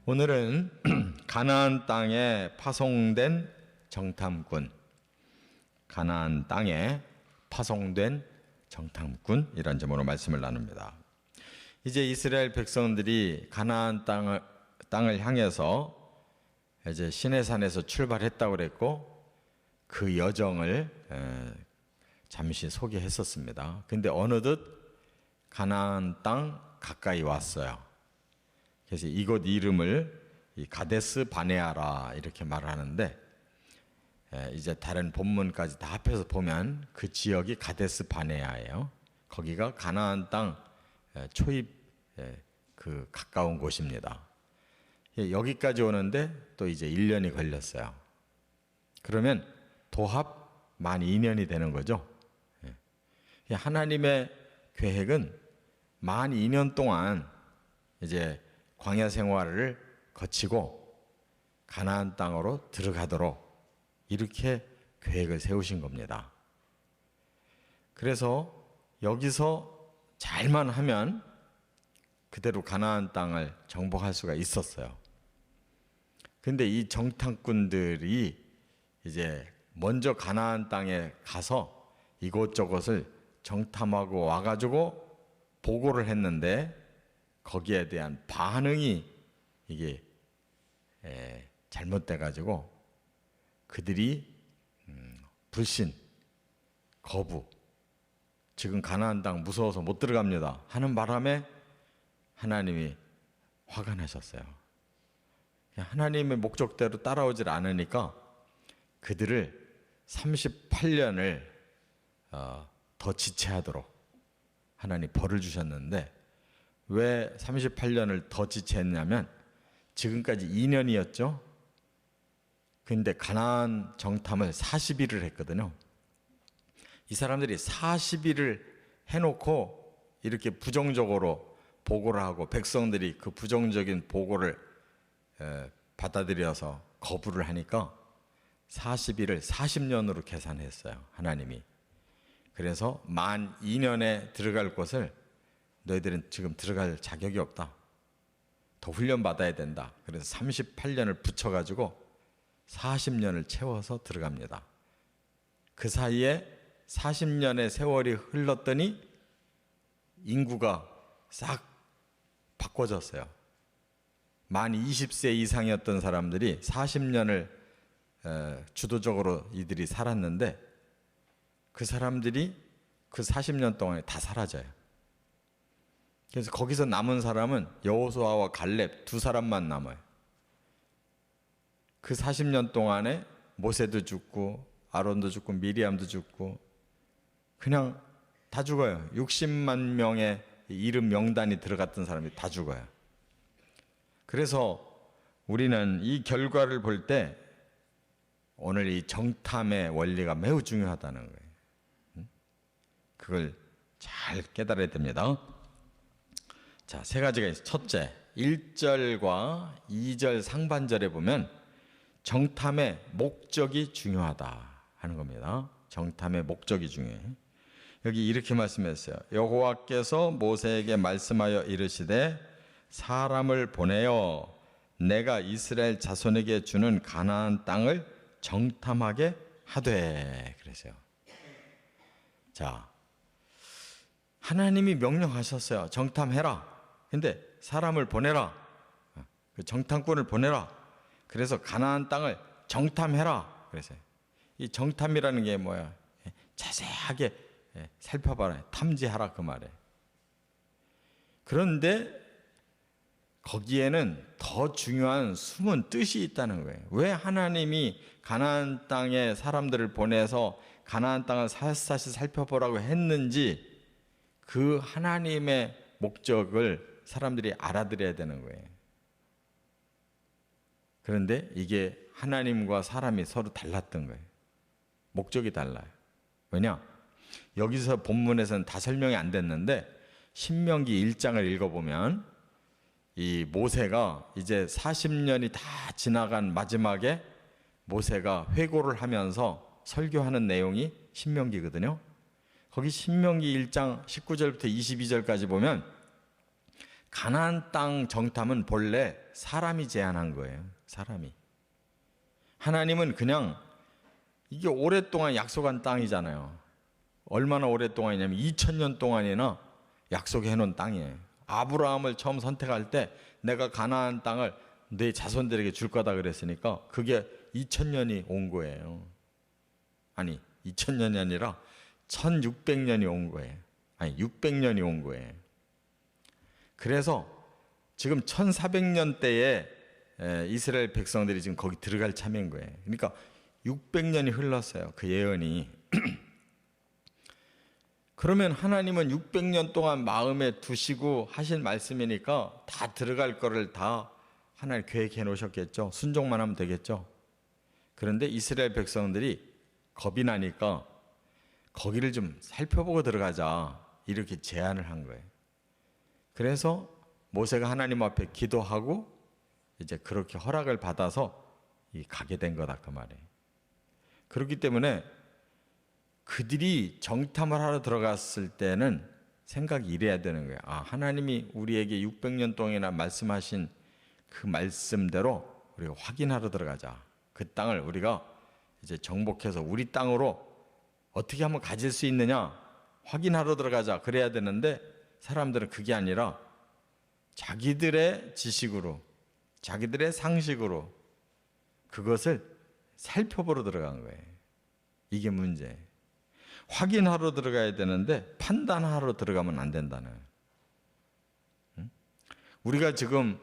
오늘은 가나안 땅에 파송된 정탐꾼, 가나안 땅에 파송된 정탐꾼이라는 점으로 말씀을 나눕니다. 이제 이스라엘 백성들이 가나안 땅을 향해서 이제 시내산에서 출발했다고 그랬고, 그 여정을 잠시 소개했었습니다. 근데 어느덧 가나안 땅 가까이 왔어요. 그래서 이곳 이름을 가데스 바네아라 이렇게 말하는데, 이제 다른 본문까지 다 합해서 보면 그 지역이 가데스 바네아예요. 거기가 가나안 땅 초입 그 가까운 곳입니다. 여기까지 오는데 또 이제 1년이 걸렸어요. 그러면 도합 만 2년이 되는 거죠. 하나님의 계획은 만 2년 동안 이제 광야 생활을 거치고 가나안 땅으로 들어가도록 이렇게 계획을 세우신 겁니다. 그래서 여기서 잘만 하면 그대로 가나안 땅을 정복할 수가 있었어요. 근데 이 정탐꾼들이 이제 먼저 가나안 땅에 가서 이곳저곳을 정탐하고 와가지고 보고를 했는데, 거기에 대한 반응이 이게 잘못돼가지고 그들이 불신, 거부, 지금 가나안 땅 무서워서 못 들어갑니다 하는 바람에 하나님이 화가 나셨어요. 하나님의 목적대로 따라오질 않으니까 그들을 38년을 더 지체하도록 하나님 벌을 주셨는데, 왜 38년을 더 지체했냐면 지금까지 2년이었죠. 근데 가나안 정탐을 40일을 했거든요. 이 사람들이 40일을 해놓고 이렇게 부정적으로 보고를 하고 백성들이 그 부정적인 보고를 받아들여서 거부를 하니까 40일을 40년으로 계산했어요, 하나님이. 그래서 만 2년에 들어갈 곳을 너희들은 지금 들어갈 자격이 없다, 더 훈련받아야 된다. 그래서 38년을 붙여가지고 40년을 채워서 들어갑니다. 그 사이에 40년의 세월이 흘렀더니 인구가 싹 바꿔졌어요. 만 20세 이상이었던 사람들이 40년을 주도적으로 이들이 살았는데, 그 사람들이 그 40년 동안에 다 사라져요. 그래서 거기서 남은 사람은 여호수아와 갈렙 두 사람만 남아요. 그 40년 동안에 모세도 죽고 아론도 죽고 미리암도 죽고 그냥 다 죽어요. 60만 명의 이름 명단이 들어갔던 사람이 다 죽어요. 그래서 우리는 이 결과를 볼 때 오늘 이 정탐의 원리가 매우 중요하다는 거예요. 그걸 잘 깨달아야 됩니다. 자, 세 가지가 있어요. 첫째, 1절과 2절 상반절에 보면 정탐의 목적이 중요하다 하는 겁니다. 정탐의 목적이 중요해. 여기 이렇게 말씀했어요. 여호와께서 모세에게 말씀하여 이르시되 사람을 보내어 내가 이스라엘 자손에게 주는 가나안 땅을 정탐하게 하되, 그랬어요. 자, 하나님이 명령하셨어요. 정탐해라. 근데 사람을 보내라. 그 정탐꾼을 보내라. 그래서 가나안 땅을 정탐해라. 그랬어요. 이 정탐이라는 게 뭐야? 자세하게 살펴봐라. 탐지하라, 그 말에. 그런데 거기에는 더 중요한 숨은 뜻이 있다는 거예요. 왜 하나님이 가나안 땅에 사람들을 보내서 가나안 땅을 샅샅이 살펴보라고 했는지, 그 하나님의 목적을 사람들이 알아들어야 되는 거예요. 그런데 이게 하나님과 사람이 서로 달랐던 거예요. 목적이 달라요. 왜냐? 여기서 본문에서는 다 설명이 안 됐는데 신명기 1장을 읽어보면 이 모세가 이제 40년이 다 지나간 마지막에 모세가 회고를 하면서 설교하는 내용이 신명기거든요. 거기 신명기 1장 19절부터 22절까지 보면 가나안 땅 정탐은 본래 사람이 제안한 거예요. 사람이. 하나님은 그냥 이게 오랫동안 약속한 땅이잖아요. 얼마나 오랫동안이냐면 2000년 동안이나 약속해 놓은 땅이에요. 아브라함을 처음 선택할 때 내가 가나안 땅을 내 자손들에게 줄 거다 그랬으니까 그게 2000년이 온 거예요. 아니 2000년이 아니라 1600년이 온 거예요. 아니 600년이 온 거예요. 그래서 지금 1400년대에 이스라엘 백성들이 지금 거기 들어갈 참인 거예요. 그러니까 600년이 흘렀어요. 그 예언이. 그러면 하나님은 600년 동안 마음에 두시고 하신 말씀이니까 다 들어갈 거를 다 하나님 계획해 놓으셨겠죠. 순종만 하면 되겠죠. 그런데 이스라엘 백성들이 겁이 나니까 거기를 좀 살펴보고 들어가자 이렇게 제안을 한 거예요. 그래서 모세가 하나님 앞에 기도하고 이제 그렇게 허락을 받아서 가게 된 거다 그 말이에요. 그렇기 때문에 그들이 정탐을 하러 들어갔을 때는 생각이 이래야 되는 거예요. 아, 하나님이 우리에게 600년 동안이나 말씀하신 그 말씀대로 우리가 확인하러 들어가자. 그 땅을 우리가 이제 정복해서 우리 땅으로 어떻게 하면 가질 수 있느냐 확인하러 들어가자. 그래야 되는데 사람들은 그게 아니라 자기들의 지식으로, 자기들의 상식으로 그것을 살펴보러 들어간 거예요. 이게 문제예요. 확인하러 들어가야 되는데 판단하러 들어가면 안 된다는 거예요. 우리가 지금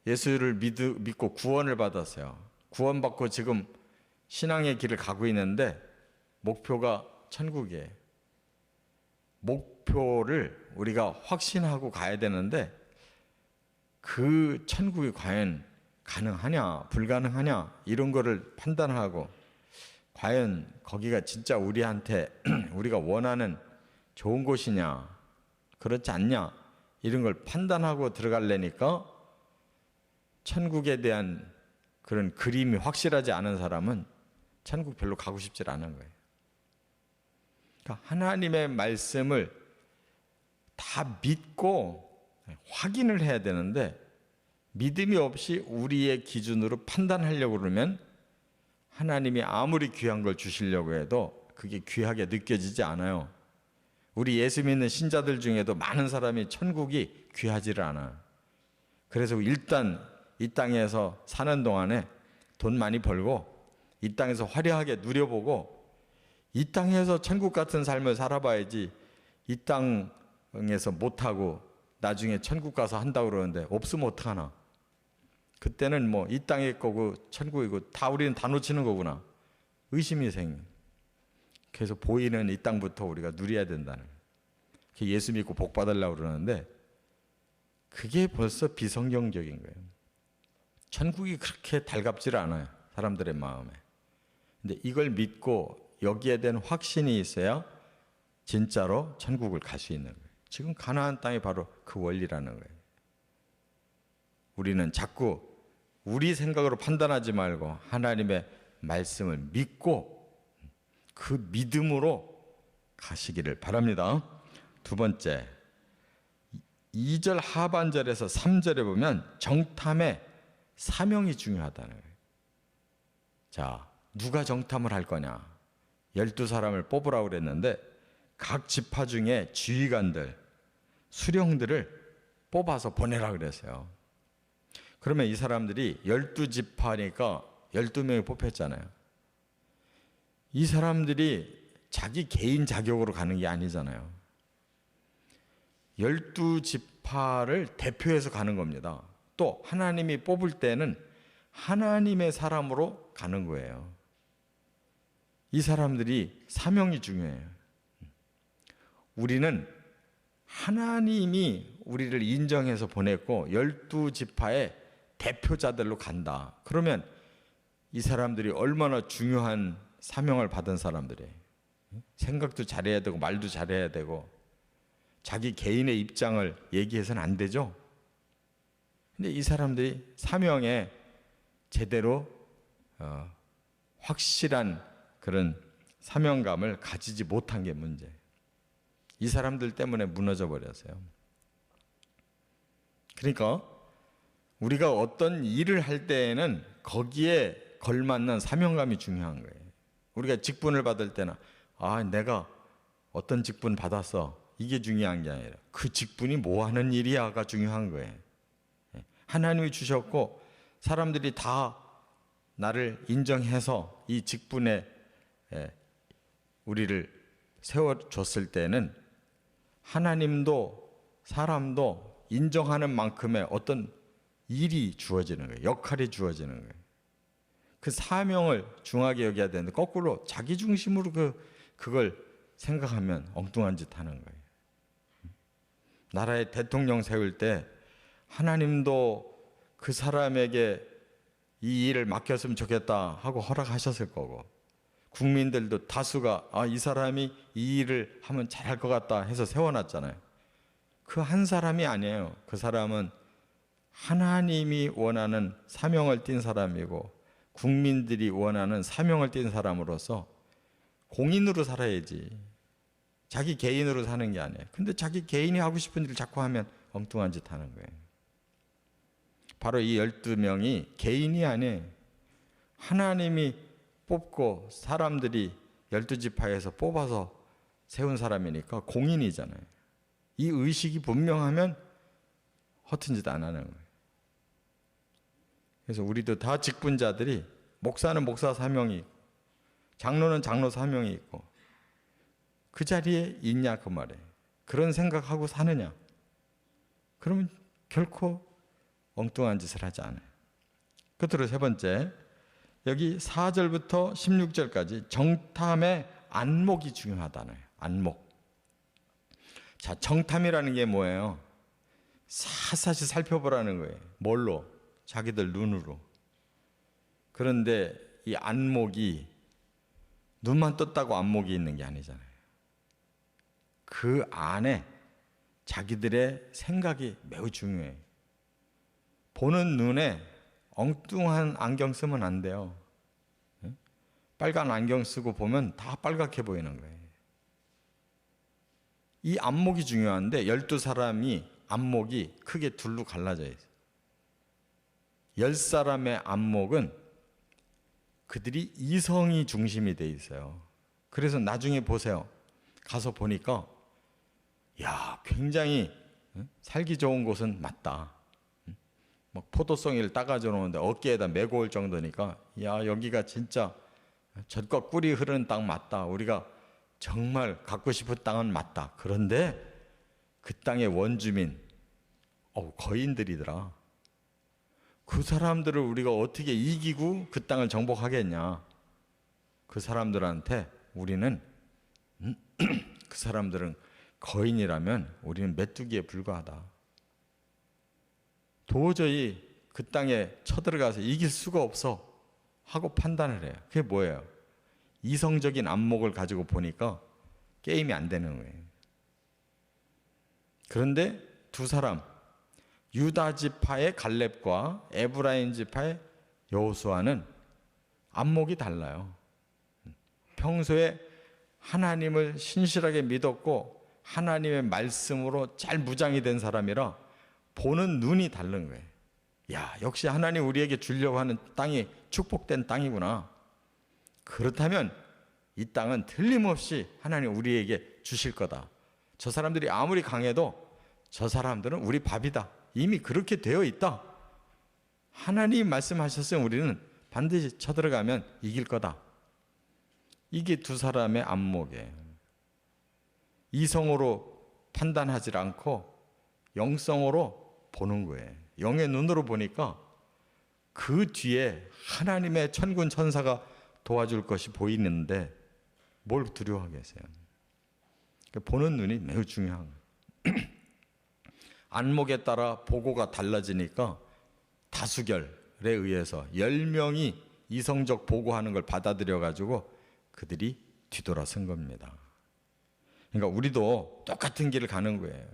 예수를 믿고 구원을 받았어요. 구원받고 지금 신앙의 길을 가고 있는데 목표가 천국이에요. 목표를 우리가 확신하고 가야 되는데 그 천국이 과연 가능하냐 불가능하냐 이런 거를 판단하고 과연 거기가 진짜 우리한테 우리가 원하는 좋은 곳이냐 그렇지 않냐 이런 걸 판단하고 들어가려니까 천국에 대한 그런 그림이 확실하지 않은 사람은 천국 별로 가고 싶지 않은 거예요. 그러니까 하나님의 말씀을 다 믿고 확인을 해야 되는데 믿음이 없이 우리의 기준으로 판단하려고 그러면 하나님이 아무리 귀한 걸 주시려고 해도 그게 귀하게 느껴지지 않아요. 우리 예수 믿는 신자들 중에도 많은 사람이 천국이 귀하지를 않아요. 그래서 일단 이 땅에서 사는 동안에 돈 많이 벌고 이 땅에서 화려하게 누려보고 이 땅에서 천국 같은 삶을 살아봐야지 이 땅에서 못하고 나중에 천국 가서 한다고 그러는데 없으면 어떡하나. 그때는 뭐 이 땅의 거고 천국이고 다 우리는 다 놓치는 거구나. 의심이 생겨. 그래서 보이는 이 땅부터 우리가 누려야 된다는 거예요. 예수 믿고 복 받으려고 그러는데 그게 벌써 비성경적인 거예요. 천국이 그렇게 달갑지를 않아요. 사람들의 마음에. 근데 이걸 믿고 여기에 대한 확신이 있어야 진짜로 천국을 갈 수 있는 거예요. 지금 가나안 땅이 바로 그 원리라는 거예요. 우리는 자꾸 우리 생각으로 판단하지 말고 하나님의 말씀을 믿고 그 믿음으로 가시기를 바랍니다. 두 번째, 2절 하반절에서 3절에 보면 정탐의 사명이 중요하다는 거예요. 자, 누가 정탐을 할 거냐? 12사람을 뽑으라고 그랬는데 각 지파 중에 지휘관들, 수령들을 뽑아서 보내라 그랬어요. 그러면 이 사람들이 12지파니까 12명이 뽑혔잖아요. 이 사람들이 자기 개인 자격으로 가는 게 아니잖아요. 12지파를 대표해서 가는 겁니다. 또 하나님이 뽑을 때는 하나님의 사람으로 가는 거예요. 이 사람들이 사명이 중요해요. 우리는 하나님이 우리를 인정해서 보냈고 12지파의 대표자들로 간다. 그러면 이 사람들이 얼마나 중요한 사명을 받은 사람들이에요. 생각도 잘해야 되고 말도 잘해야 되고 자기 개인의 입장을 얘기해서는 안 되죠. 근데 이 사람들이 사명에 제대로 확실한 그런 사명감을 가지지 못한 게 문제예요. 이 사람들 때문에 무너져 버렸어요. 그러니까 우리가 어떤 일을 할 때에는 거기에 걸맞는 사명감이 중요한 거예요. 우리가 직분을 받을 때는 내가 어떤 직분 받았어, 이게 중요한 게 아니라 그 직분이 뭐 하는 일이야가 중요한 거예요. 하나님이 주셨고 사람들이 다 나를 인정해서 이 직분에 우리를 세워줬을 때는 하나님도 사람도 인정하는 만큼의 어떤 일이 주어지는 거예요. 역할이 주어지는 거예요. 그 사명을 중하게 여겨야 되는데 거꾸로 자기 중심으로 그걸 생각하면 엉뚱한 짓 하는 거예요. 나라의 대통령 세울 때 하나님도 그 사람에게 이 일을 맡겼으면 좋겠다 하고 허락하셨을 거고, 국민들도 다수가 이 사람이 이 일을 하면 잘할 것 같다 해서 세워놨잖아요. 그 한 사람이 아니에요. 그 사람은 하나님이 원하는 사명을 띈 사람이고 국민들이 원하는 사명을 띈 사람으로서 공인으로 살아야지 자기 개인으로 사는 게 아니에요. 근데 자기 개인이 하고 싶은 일을 자꾸 하면 엉뚱한 짓 하는 거예요. 바로 이 12명이 개인이 아니에요. 하나님이 뽑고 사람들이 12지파에서 뽑아서 세운 사람이니까 공인이잖아요. 이 의식이 분명하면 허튼 짓 안 하는 거예요. 그래서 우리도 다 직분자들이, 목사는 목사 사명이 있고 장로는 장로 사명이 있고 그 자리에 있냐 그 말이에요. 그런 생각하고 사느냐, 그러면 결코 엉뚱한 짓을 하지 않아요. 끝으로 세 번째, 여기 4절부터 16절까지 정탐의 안목이 중요하다네요. 안목. 자, 정탐이라는 게 뭐예요? 사사시 살펴보라는 거예요. 뭘로? 자기들 눈으로. 그런데 이 안목이 눈만 떴다고 안목이 있는 게 아니잖아요. 그 안에 자기들의 생각이 매우 중요해요. 보는 눈에 엉뚱한 안경 쓰면 안 돼요. 빨간 안경 쓰고 보면 다 빨갛게 보이는 거예요. 이 안목이 중요한데 12사람이 안목이 크게 둘로 갈라져 있어요. 10사람의 안목은 그들이 이성이 중심이 돼 있어요. 그래서 나중에 보세요. 가서 보니까 굉장히 살기 좋은 곳은 맞다. 막 포도송이를 따가져 놓는데 어깨에다 메고 올 정도니까 여기가 진짜 젖과 꿀이 흐르는 땅 맞다. 우리가 정말 갖고 싶은 땅은 맞다. 그런데 그 땅의 원주민 거인들이더라. 그 사람들을 우리가 어떻게 이기고 그 땅을 정복하겠냐. 그 사람들한테 우리는 그 사람들은 거인이라면 우리는 메뚜기에 불과하다. 도저히 그 땅에 쳐들어가서 이길 수가 없어 하고 판단을 해요. 그게 뭐예요? 이성적인 안목을 가지고 보니까 게임이 안 되는 거예요. 그런데 두 사람, 유다 지파의 갈렙과 에브라임 지파의 여호수아는 안목이 달라요. 평소에 하나님을 신실하게 믿었고 하나님의 말씀으로 잘 무장이 된 사람이라 보는 눈이 다른 거예요. 역시 하나님 우리에게 주려고 하는 땅이 축복된 땅이구나. 그렇다면 이 땅은 틀림없이 하나님 우리에게 주실 거다. 저 사람들이 아무리 강해도 저 사람들은 우리 밥이다. 이미 그렇게 되어 있다. 하나님 말씀하셨으면 우리는 반드시 쳐들어가면 이길 거다. 이게 두 사람의 안목이에요. 이성으로 판단하지 않고 영성으로 보는 거예요. 영의 눈으로 보니까 그 뒤에 하나님의 천군 천사가 도와줄 것이 보이는데 뭘 두려워하겠어요. 보는 눈이 매우 중요한 거예요. 안목에 따라 보고가 달라지니까 다수결에 의해서 10명이 이성적 보고하는 걸 받아들여 가지고 그들이 뒤돌아선 겁니다. 그러니까 우리도 똑같은 길을 가는 거예요.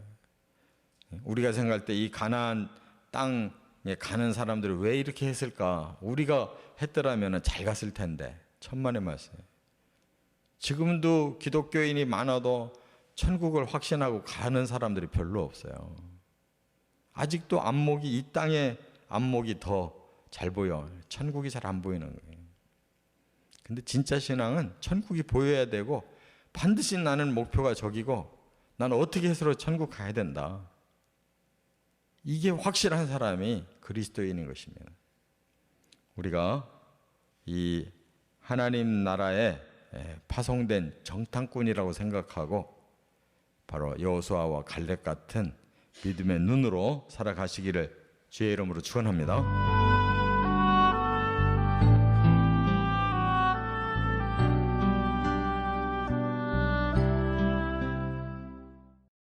우리가 생각할 때 이 가나안 땅에 가는 사람들이 왜 이렇게 했을까? 우리가 했더라면 잘 갔을 텐데. 천만의 말씀. 지금도 기독교인이 많아도 천국을 확신하고 가는 사람들이 별로 없어요. 아직도 안목이, 이 땅의 안목이 더 잘 보여. 천국이 잘 안 보이는 거예요. 근데 진짜 신앙은 천국이 보여야 되고, 반드시 나는 목표가 저기고, 나는 어떻게 해서로 천국 가야 된다. 이게 확실한 사람이 그리스도인인 것입니다. 우리가 이 하나님 나라에 파송된 정탐꾼이라고 생각하고, 바로 여호수아와 갈렙 같은 믿음의 눈으로 살아가시기를 주의 이름으로 축원합니다.